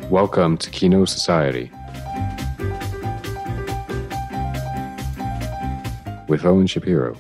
Welcome to Kino Society with Owen Shapiro.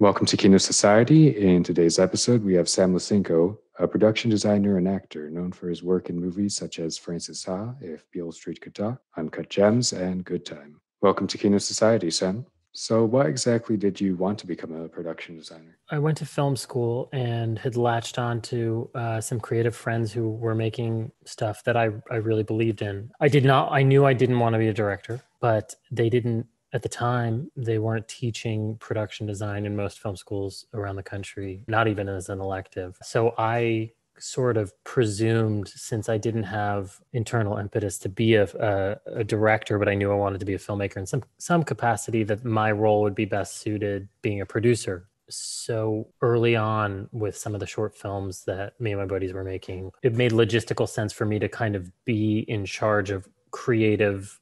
Welcome to Kino Society. In today's episode, we have Sam Lisenco, a production designer and actor known for his work in movies such as Francis Ha, If Beale Street Could Talk, Uncut Gems, and Good Time. Welcome to Kino Society, Sam. So why exactly did you want to become a production designer? I went to film school and had latched on to some creative friends who were making stuff that I really believed in. I knew I didn't want to be a director, but they didn't, at the time, they weren't teaching production design in most film schools around the country, not even as an elective. So I sort of presumed, since I didn't have internal impetus to be a director, but I knew I wanted to be a filmmaker in some capacity, that my role would be best suited being a producer. So early on with some of the short films that me and my buddies were making, it made logistical sense for me to kind of be in charge of creative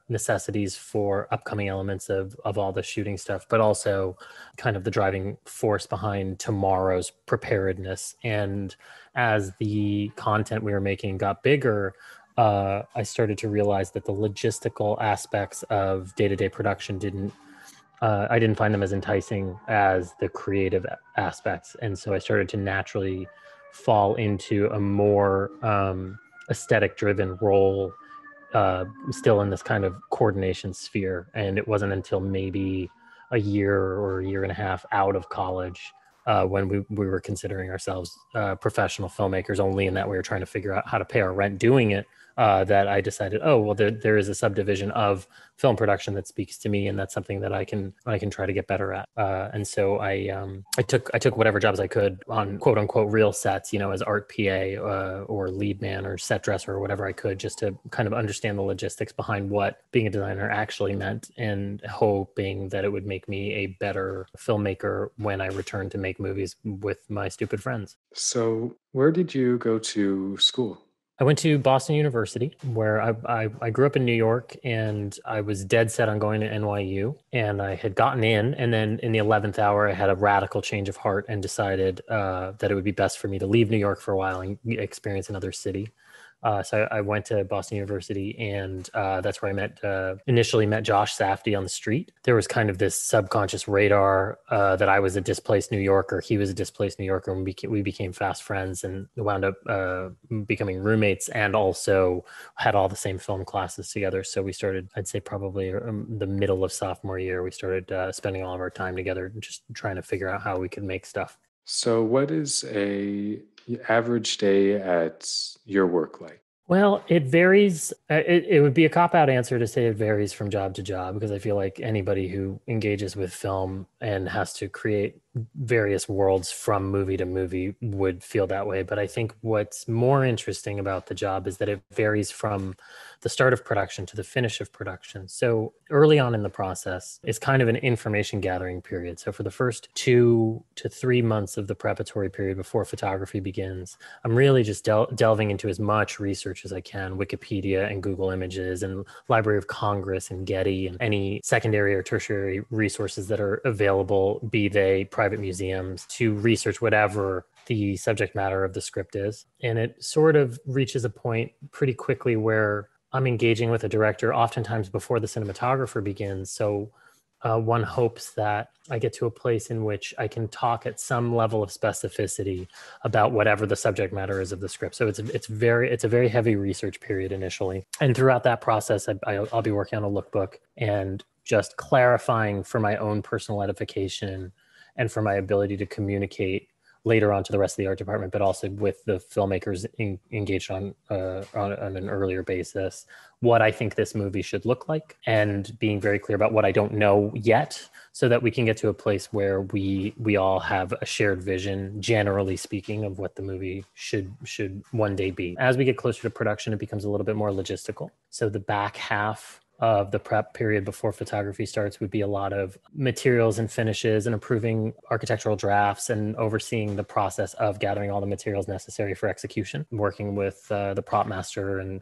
necessities for upcoming elements of all the shooting stuff, but also kind of the driving force behind tomorrow's preparedness. And as the content we were making got bigger, I started to realize that the logistical aspects of day-to-day production I didn't find them as enticing as the creative aspects. And so I started to naturally fall into a more aesthetic-driven role, still in this kind of coordination sphere. And it wasn't until maybe a year or a year and a half out of college when we were considering ourselves professional filmmakers, only in that we were trying to figure out how to pay our rent doing it, that I decided, there is a subdivision of film production that speaks to me, and that's something that I can try to get better at. And so I took whatever jobs I could on quote unquote real sets, as art PA or lead man or set dresser or whatever I could, just to kind of understand the logistics behind what being a designer actually meant, and hoping that it would make me a better filmmaker when I returned to make movies with my stupid friends. So where did you go to school? I went to Boston University, where I grew up in New York, and I was dead set on going to NYU, and I had gotten in, and then in the 11th hour, I had a radical change of heart and decided that it would be best for me to leave New York for a while and experience another city. So I went to Boston University, and that's where I initially met Josh Safdie on the street. There was kind of this subconscious radar that I was a displaced New Yorker. He was a displaced New Yorker, and we became fast friends and wound up becoming roommates, and also had all the same film classes together. So we started, I'd say probably the middle of sophomore year, we started spending all of our time together, just trying to figure out how we could make stuff. So what is a average day at your work like? Well, it varies. It would be a cop-out answer to say it varies from job to job, because I feel like anybody who engages with film and has to create various worlds from movie to movie would feel that way. But I think what's more interesting about the job is that it varies from the start of production to the finish of production. So early on in the process, it's kind of an information gathering period. So for the first 2 to 3 months of the preparatory period before photography begins, I'm really just delving into as much research as I can, Wikipedia and Google Images and Library of Congress and Getty and any secondary or tertiary resources that are available, be they private museums, to research whatever the subject matter of the script is. And it sort of reaches a point pretty quickly where I'm engaging with a director oftentimes before the cinematographer begins. So one hopes that I get to a place in which I can talk at some level of specificity about whatever the subject matter is of the script. So it's a very heavy research period initially. And throughout that process, I'll be working on a lookbook and just clarifying for my own personal edification and for my ability to communicate later on to the rest of the art department, but also with the filmmakers engaged on an earlier basis, what I think this movie should look like, and being very clear about what I don't know yet, so that we can get to a place where we all have a shared vision, generally speaking, of what the movie should one day be. As we get closer to production, it becomes a little bit more logistical. So the back half of the prep period before photography starts would be a lot of materials and finishes and approving architectural drafts and overseeing the process of gathering all the materials necessary for execution, working with the prop master and,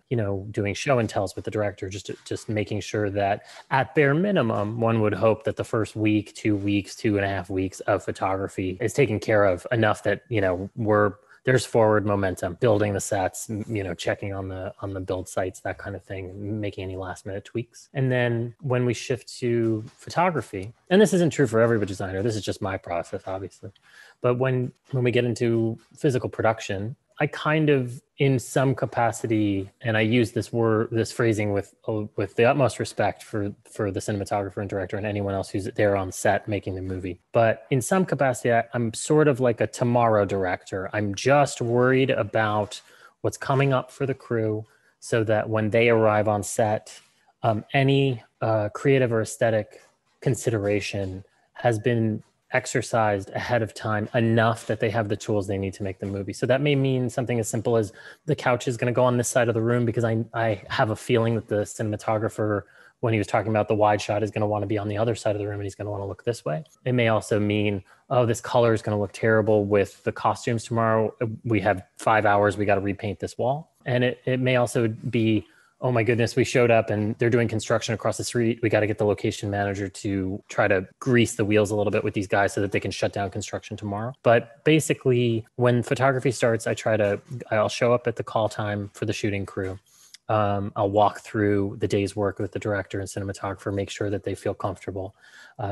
doing show and tells with the director, just making sure that at bare minimum, one would hope that the first week, 2 weeks, 2.5 weeks of photography is taken care of enough that, we're there's forward momentum, building the sets, checking on the build sites, that kind of thing, making any last minute tweaks. And then when we shift to photography, and this isn't true for every designer, this is just my process, obviously. But when we get into physical production, I kind of, in some capacity, and I use this phrasing with the utmost respect for the cinematographer and director and anyone else who's there on set making the movie. But in some capacity, I'm sort of like a tomorrow director. I'm just worried about what's coming up for the crew, so that when they arrive on set, any creative or aesthetic consideration has been exercised ahead of time enough that they have the tools they need to make the movie. So that may mean something as simple as the couch is going to go on this side of the room because I have a feeling that the cinematographer, when he was talking about the wide shot, is going to want to be on the other side of the room and he's going to want to look this way. It may also mean, oh, this color is going to look terrible with the costumes tomorrow. We have 5 hours. We got to repaint this wall. And it may also be, oh my goodness, we showed up and they're doing construction across the street. We got to get the location manager to try to grease the wheels a little bit with these guys so that they can shut down construction tomorrow. But basically, when photography starts, I'll show up at the call time for the shooting crew. I'll walk through the day's work with the director and cinematographer, make sure that they feel comfortable,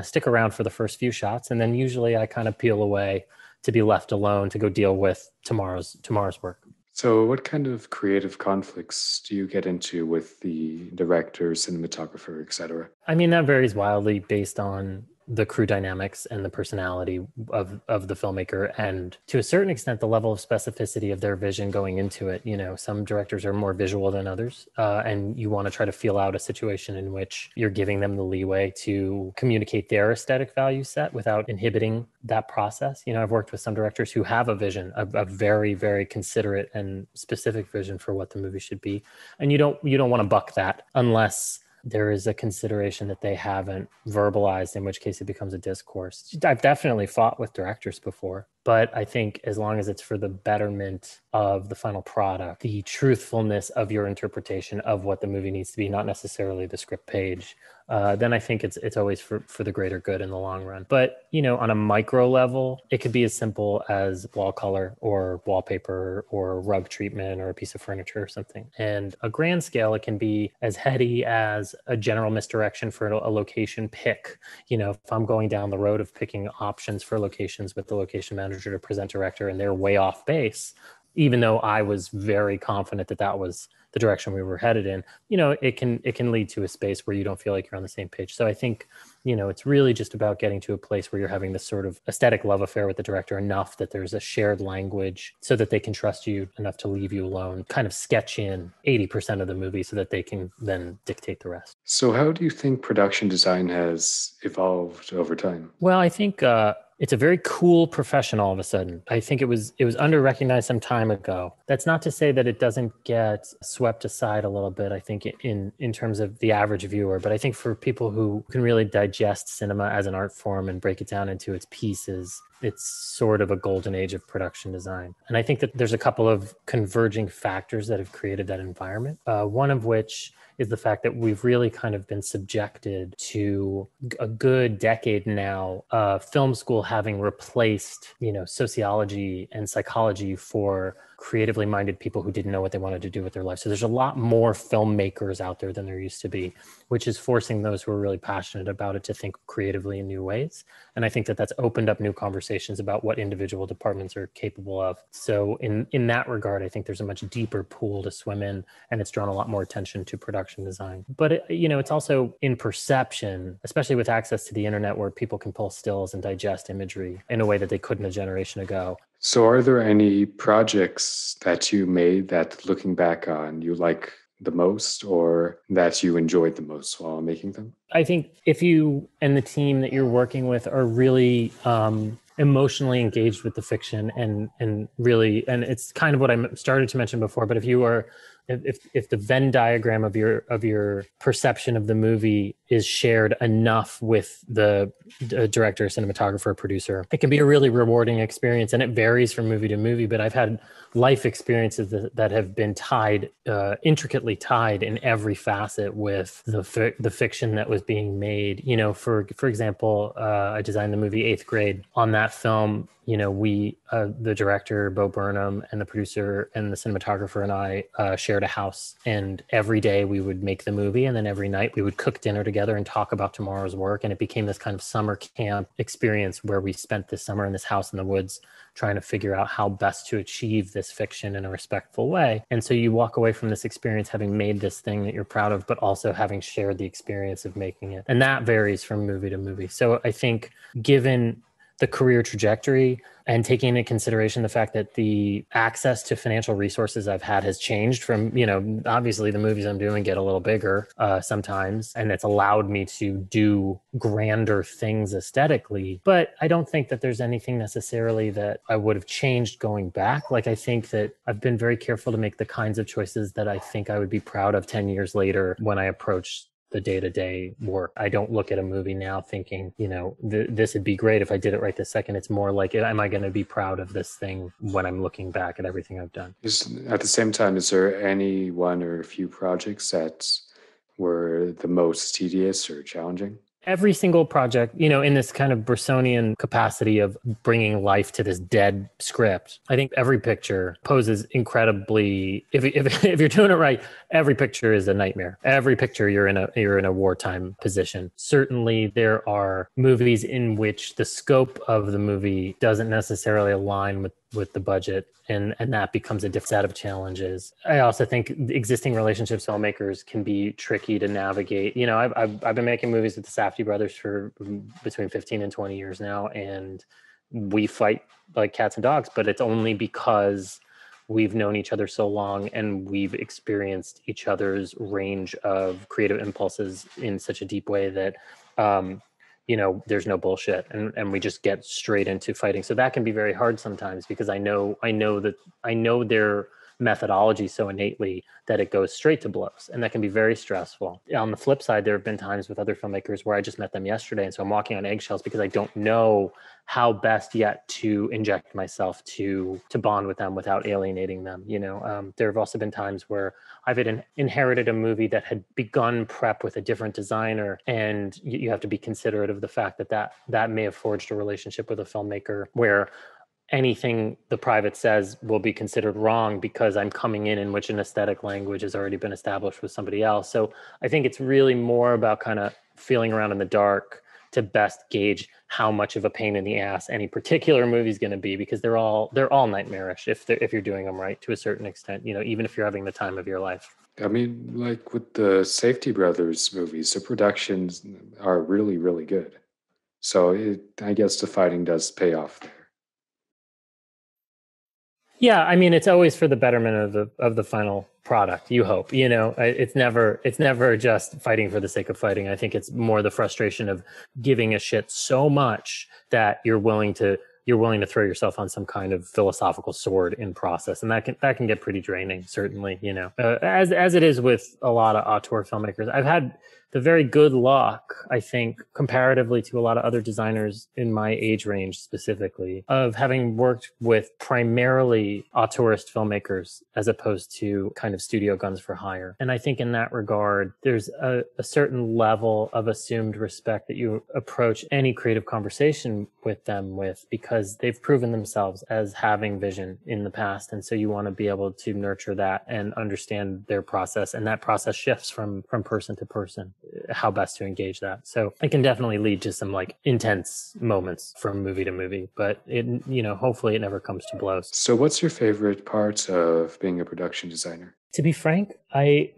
stick around for the first few shots. And then usually I kind of peel away to be left alone to go deal with tomorrow's work. So what kind of creative conflicts do you get into with the director, cinematographer, etc.? I mean, that varies wildly based on the crew dynamics and the personality of the filmmaker, and to a certain extent, the level of specificity of their vision going into it. Some directors are more visual than others, and you want to try to feel out a situation in which you're giving them the leeway to communicate their aesthetic value set without inhibiting that process. I've worked with some directors who have a vision, a very, very considerate and specific vision for what the movie should be. And you don't want to buck that unless there is a consideration that they haven't verbalized, in which case it becomes a discourse. I've definitely fought with directors before, but I think as long as it's for the betterment of the final product, the truthfulness of your interpretation of what the movie needs to be, not necessarily the script page, then I think it's always for the greater good in the long run. But, on a micro level, it could be as simple as wall color or wallpaper or rug treatment or a piece of furniture or something. And a grand scale, it can be as heady as a general misdirection for a location pick. If I'm going down the road of picking options for locations with the location manager to present director and they're way off base, even though I was very confident that was the direction we were headed in, it can lead to a space where you don't feel like you're on the same page. So I think, it's really just about getting to a place where you're having this sort of aesthetic love affair with the director enough that there's a shared language so that they can trust you enough to leave you alone, kind of sketch in 80% of the movie so that they can then dictate the rest. So how do you think production design has evolved over time? Well, I think it's a very cool profession all of a sudden. I think it was under-recognized some time ago. That's not to say that it doesn't get swept aside a little bit, I think, in terms of the average viewer. But I think for people who can really digest cinema as an art form and break it down into its pieces, it's sort of a golden age of production design. And I think that there's a couple of converging factors that have created that environment. One of which is the fact that we've really kind of been subjected to a good decade now, film school having replaced, sociology and psychology for creatively minded people who didn't know what they wanted to do with their life. So there's a lot more filmmakers out there than there used to be, which is forcing those who are really passionate about it to think creatively in new ways. And I think that that's opened up new conversations about what individual departments are capable of. So in that regard, I think there's a much deeper pool to swim in, and it's drawn a lot more attention to production design. But it's also in perception, especially with access to the internet, where people can pull stills and digest imagery in a way that they couldn't a generation ago. So are there any projects that you made that, looking back on, you like the most or that you enjoyed the most while making them? I think if you and the team that you're working with are really emotionally engaged with the fiction and it's kind of what I started to mention before, but if if the Venn diagram of your perception of the movie is shared enough with the director, cinematographer, producer, it can be a really rewarding experience. And it varies from movie to movie, but I've had life experiences that have been tied, intricately tied in every facet with the fiction that was being made. You know, for example, I designed the movie Eighth Grade. On that film, you know, we, the director, Bo Burnham, and the producer and the cinematographer and I shared a house. And every day we would make the movie. And then every night we would cook dinner together and talk about tomorrow's work. And it became this kind of summer camp experience where we spent this summer in this house in the woods trying to figure out how best to achieve this fiction in a respectful way. And so you walk away from this experience having made this thing that you're proud of, but also having shared the experience of making it. And that varies from movie to movie. So I think given the career trajectory and taking into consideration the fact that the access to financial resources I've had has changed from, you know, obviously the movies I'm doing get a little bigger sometimes, and it's allowed me to do grander things aesthetically. But I don't think that there's anything necessarily that I would have changed going back. Like, I think that I've been very careful to make the kinds of choices that I think I would be proud of 10 years later when I approach the day-to-day work. I don't look at a movie now thinking, you know, this would be great if I did it right this second. It's more like, am I going to be proud of this thing when I'm looking back at everything I've done? At the same time, is there any one or a few projects that were the most tedious or challenging? Every single project, you know, in this kind of Bressonian capacity of bringing life to this dead script, I think every picture poses incredibly, if you're doing it right, every picture is a nightmare. Every picture you're in a wartime position. Certainly there are movies in which the scope of the movie doesn't necessarily align with the budget, and that becomes a different set of challenges. I also think existing relationships with filmmakers can be tricky to navigate. You know, I've been making movies with the Safdie brothers for between 15 and 20 years now, and we fight like cats and dogs, but it's only because we've known each other so long and we've experienced each other's range of creative impulses in such a deep way that you know, there's no bullshit, and we just get straight into fighting. So that can be very hard sometimes because I know their methodology so innately that it goes straight to blows, and that can be very stressful. On the flip side, there have been times with other filmmakers where I just met them yesterday, and so I'm walking on eggshells because I don't know how best yet to inject myself to bond with them without alienating them. You know, there have also been times where I've inherited a movie that had begun prep with a different designer, and you have to be considerate of the fact that may have forged a relationship with a filmmaker where anything the private says will be considered wrong because I'm coming in which an aesthetic language has already been established with somebody else. So I think it's really more about kind of feeling around in the dark to best gauge how much of a pain in the ass any particular movie is going to be, because they're all nightmarish if you're doing them right to a certain extent, you know, even if you're having the time of your life. I mean, like with the Safdie brothers movies, the productions are really, really good. So I guess the fighting does pay off there. Yeah, I mean, it's always for the betterment of the final product. You hope, you know, it's never just fighting for the sake of fighting. I think it's more the frustration of giving a shit so much that you're willing to throw yourself on some kind of philosophical sword in process, and that can get pretty draining. Certainly, you know, as it is with a lot of auteur filmmakers. I've had the very good luck, I think, comparatively to a lot of other designers in my age range specifically, of having worked with primarily auteurist filmmakers as opposed to kind of studio guns for hire. And I think in that regard, there's a certain level of assumed respect that you approach any creative conversation with them with, because they've proven themselves as having vision in the past. And so you want to be able to nurture that and understand their process. And that process shifts from person to person, how best to engage that. So it can definitely lead to some like intense moments from movie to movie, but it, you know, hopefully it never comes to blows. So what's your favorite part of being a production designer? To be frank, I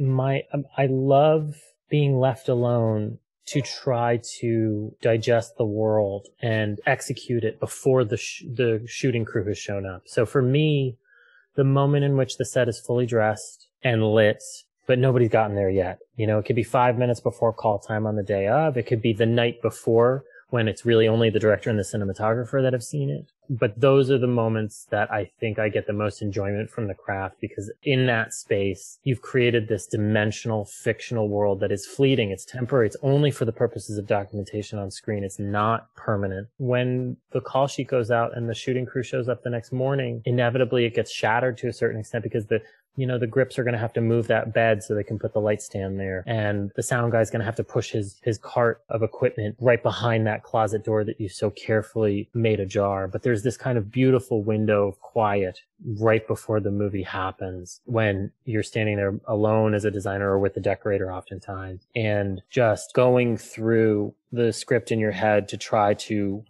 love being left alone to try to digest the world and execute it before the shooting crew has shown up. So for me, the moment in which the set is fully dressed and lit, but nobody's gotten there yet. You know, it could be 5 minutes before call time on the day of. It could be the night before when it's really only the director and the cinematographer that have seen it. But those are the moments that I think I get the most enjoyment from the craft, because in that space, you've created this dimensional, fictional world that is fleeting. It's temporary. It's only for the purposes of documentation on screen. It's not permanent. When the call sheet goes out and the shooting crew shows up the next morning, inevitably it gets shattered to a certain extent, because the grips are going to have to move that bed so they can put the light stand there. And the sound guy's going to have to push his cart of equipment right behind that closet door that you so carefully made ajar. But there's this kind of beautiful window of quiet right before the movie happens, when you're standing there alone as a designer or with the decorator oftentimes, and just going through the script in your head to try to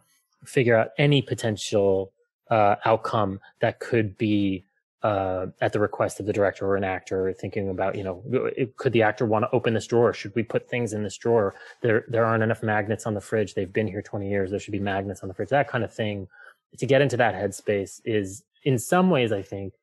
figure out any potential outcome that could be at the request of the director or an actor, thinking about, could the actor want to open this drawer? Should we put things in this drawer? There aren't enough magnets on the fridge. They've been here 20 years. There should be magnets on the fridge. That kind of thing. To get into that headspace is, in some ways, I think,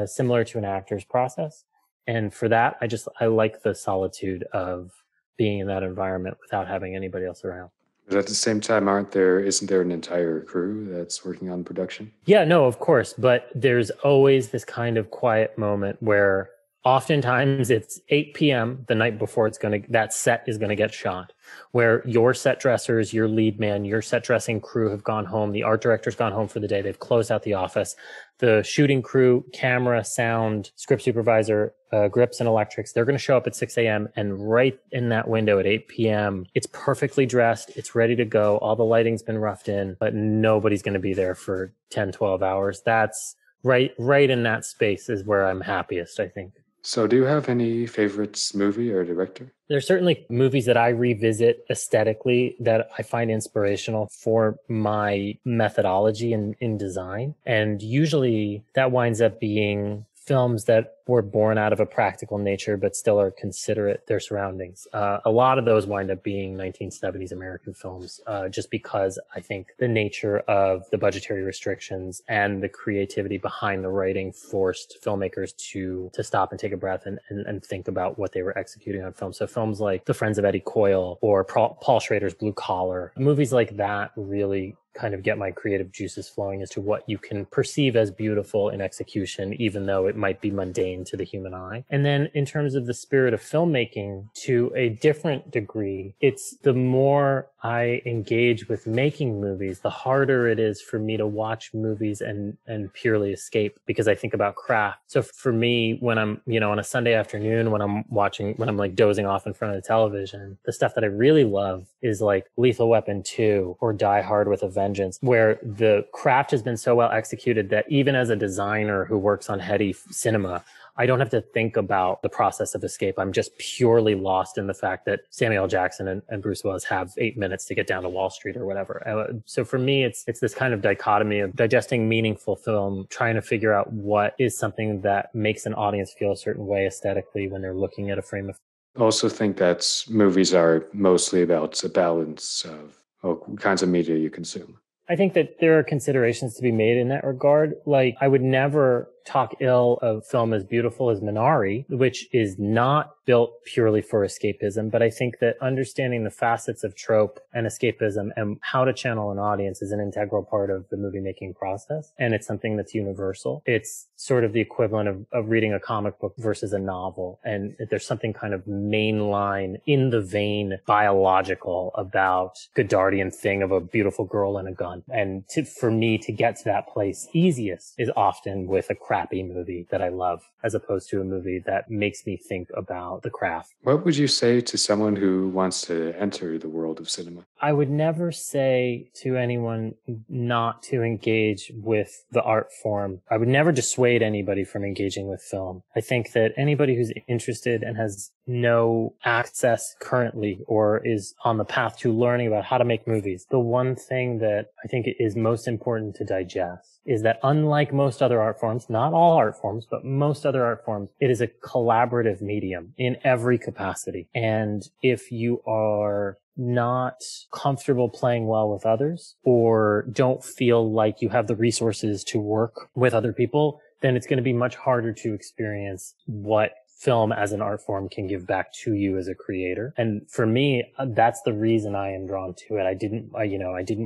similar to an actor's process. And for that, I like the solitude of being in that environment without having anybody else around. But at the same time, isn't there an entire crew that's working on production? Yeah, no, of course. But there's always this kind of quiet moment where oftentimes it's 8 p.m. the night before that set is going to get shot, where your set dressers, your lead man, your set dressing crew have gone home. The art director's gone home for the day. They've closed out the office. The shooting crew, camera, sound, script supervisor, grips and electrics, they're going to show up at 6 a.m. And right in that window at 8 p.m., it's perfectly dressed. It's ready to go. All the lighting's been roughed in, but nobody's going to be there for 10, 12 hours. That's right in that space is where I'm happiest, I think. So do you have any favorites, movie or director? There's certainly movies that I revisit aesthetically that I find inspirational for my methodology in design. And usually that winds up being films that were born out of a practical nature, but still are considerate their surroundings. A lot of those wind up being 1970s American films, just because I think the nature of the budgetary restrictions and the creativity behind the writing forced filmmakers to stop and take a breath and think about what they were executing on film. So films like The Friends of Eddie Coyle or Paul Schrader's Blue Collar, movies like that really kind of get my creative juices flowing as to what you can perceive as beautiful in execution, even though it might be mundane to the human eye. And then in terms of the spirit of filmmaking, to a different degree, it's the more I engage with making movies, the harder it is for me to watch movies and purely escape, because I think about craft. So for me, when I'm, on a Sunday afternoon, when I'm like dozing off in front of the television, the stuff that I really love is like Lethal Weapon 2 or Die Hard with a Vengeance, where the craft has been so well executed that even as a designer who works on heady cinema, I don't have to think about the process of escape. I'm just purely lost in the fact that Samuel L. Jackson and Bruce Willis have 8 minutes to get down to Wall Street or whatever. So for me, it's this kind of dichotomy of digesting meaningful film, trying to figure out what is something that makes an audience feel a certain way aesthetically when they're looking at a frame of. I also think that movies are mostly about a balance of what kinds of media you consume. I think that there are considerations to be made in that regard. Like, I would never talk ill of film as beautiful as Minari, which is not built purely for escapism. But I think that understanding the facets of trope and escapism and how to channel an audience is an integral part of the movie making process. And it's something that's universal. It's sort of the equivalent of reading a comic book versus a novel. And there's something kind of mainline in the vein biological about Godardian thing of a beautiful girl and a gun. And for me to get to that place easiest is often with a crappy movie that I love, as opposed to a movie that makes me think about the craft. What would you say to someone who wants to enter the world of cinema? I would never say to anyone not to engage with the art form. I would never dissuade anybody from engaging with film. I think that anybody who's interested and has no access currently or is on the path to learning about how to make movies, the one thing that I think is most important to digest is that unlike most other art forms, not all art forms, but most other art forms, it is a collaborative medium in every capacity. And if you are not comfortable playing well with others or don't feel like you have the resources to work with other people, then it's going to be much harder to experience what film as an art form can give back to you as a creator. And for me, that's the reason I am drawn to it. I didn't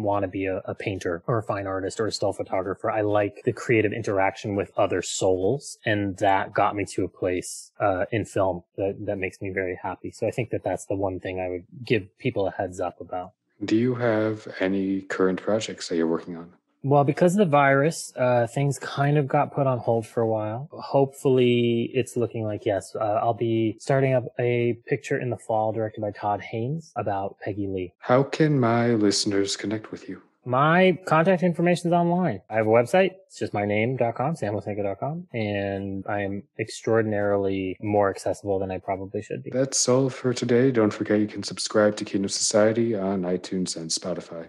want to be a painter or a fine artist or a still photographer. I like the creative interaction with other souls. And that got me to a place in film that makes me very happy. So I think that's the one thing I would give people a heads up about. Do you have any current projects that you're working on? Well, because of the virus, things kind of got put on hold for a while. Hopefully, it's looking like, yes, I'll be starting up a picture in the fall directed by Todd Haynes about Peggy Lee. How can my listeners connect with you? My contact information is online. I have a website. It's just my name.com, samlisenco.com, and I am extraordinarily more accessible than I probably should be. That's all for today. Don't forget you can subscribe to Kingdom Society on iTunes and Spotify.